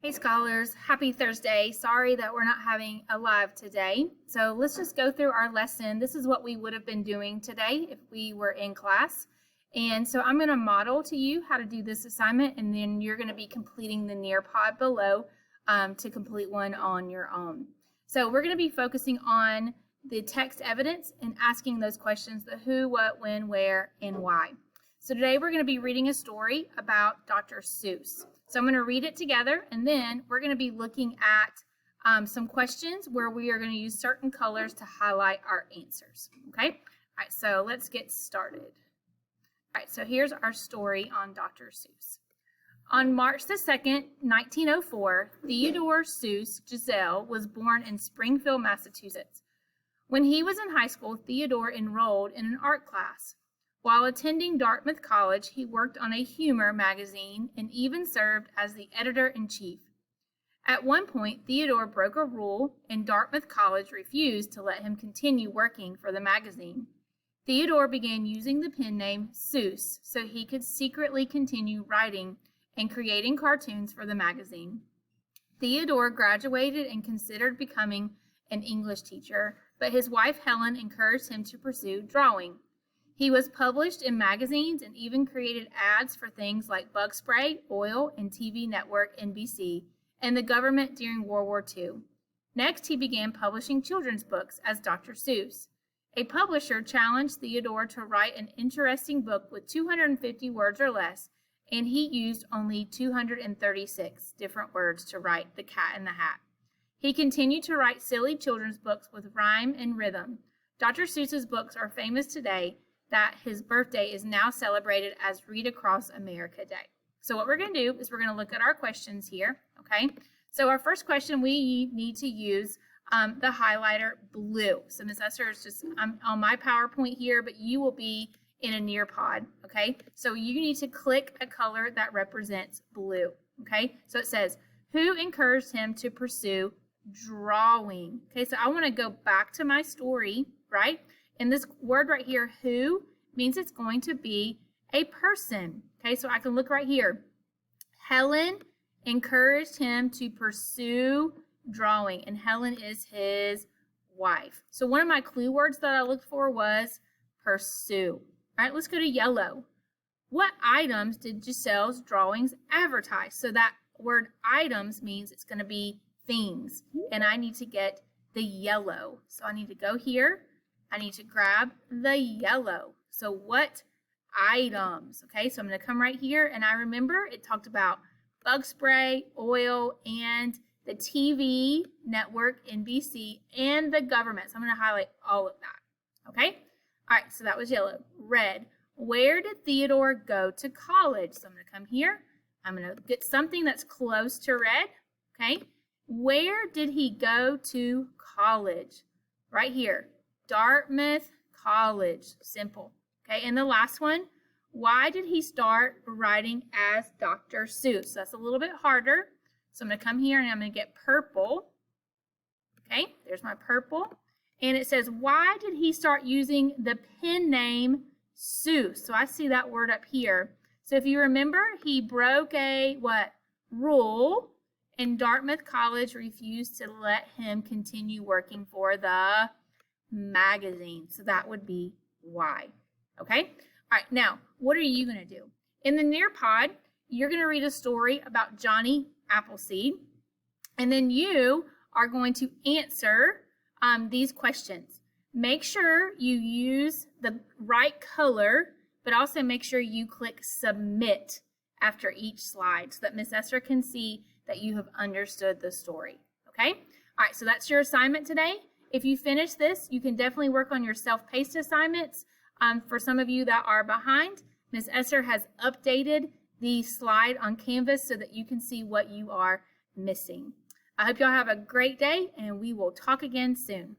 Hey scholars, happy Thursday. Sorry that we're not having a live today. So let's just go through our lesson. This is what we would have been doing today if we were in class. And so I'm going to model to you how to do this assignment, and then you're going to be completing the Nearpod below to complete one on your own. So we're going to be focusing on the text evidence and asking those questions: the who, what, when, where, and why. So today we're going to be reading a story about Dr. Seuss. So I'm going to read it together, and then we're going to be looking at some questions where we are going to use certain colors to highlight our answers. Okay? All right, so let's get started. All right, so here's our story on Dr. Seuss. On March the 2nd, 1904, Theodore Seuss Geisel was born in Springfield, Massachusetts. When he was in high school, Theodore enrolled in an art class. While attending Dartmouth College, he worked on a humor magazine and even served as the editor-in-chief. At one point, Theodore broke a rule, and Dartmouth College refused to let him continue working for the magazine. Theodore began using the pen name Seuss so he could secretly continue writing and creating cartoons for the magazine. Theodore graduated and considered becoming an English teacher, but his wife Helen encouraged him to pursue drawing. He was published in magazines and even created ads for things like bug spray, oil, and TV network NBC, and the government during World War II. Next, he began publishing children's books as Dr. Seuss. A publisher challenged Theodore to write an interesting book with 250 words or less, and he used only 236 different words to write The Cat in the Hat. He continued to write silly children's books with rhyme and rhythm. Dr. Seuss's books are famous today that his birthday is now celebrated as Read Across America Day. So what we're going to do is we're going to look at our questions here, okay? So our first question, we need to use the highlighter blue. So Ms. Esther is just, I'm on my PowerPoint here, but you will be in a Nearpod, okay? So you need to click a color that represents blue, okay? So it says, who encouraged him to pursue drawing? Okay, so I want to go back to my story, right? And this word right here, who, means it's going to be a person. Okay, so I can look right here. Helen encouraged him to pursue drawing, and Helen is his wife. So one of my clue words that I looked for was pursue. All right, let's go to yellow. What items did Giselle's drawings advertise? So that word items means it's going to be things, and I need to get the yellow. So I need to go here. I need to grab the yellow. So what items? Okay, so I'm going to come right here, and I remember it talked about bug spray, oil, and the TV network, NBC, and the government. So I'm going to highlight all of that. Okay? All right, so that was yellow. Red. Where did Theodore go to college? So I'm going to come here. I'm going to get something that's close to red. Okay? Where did he go to college? Right here. Dartmouth College. Simple. Okay, and the last one, why did he start writing as Dr. Seuss? So that's a little bit harder. So I'm going to come here and I'm going to get purple. Okay, there's my purple. And it says, why did he start using the pen name Seuss? So I see that word up here. So if you remember, he broke a rule, and Dartmouth College refused to let him continue working for the magazine. So that would be why. Okay? All right, now, what are you going to do? In the Nearpod, you're going to read a story about Johnny Appleseed, and then you are going to answer these questions. Make sure you use the right color, but also make sure you click submit after each slide so that Miss Esther can see that you have understood the story. Okay? All right, so that's your assignment today. If you finish this, you can definitely work on your self-paced assignments. For some of you that are behind, Ms. Esther has updated the slide on Canvas so that you can see what you are missing. I hope y'all have a great day, and we will talk again soon.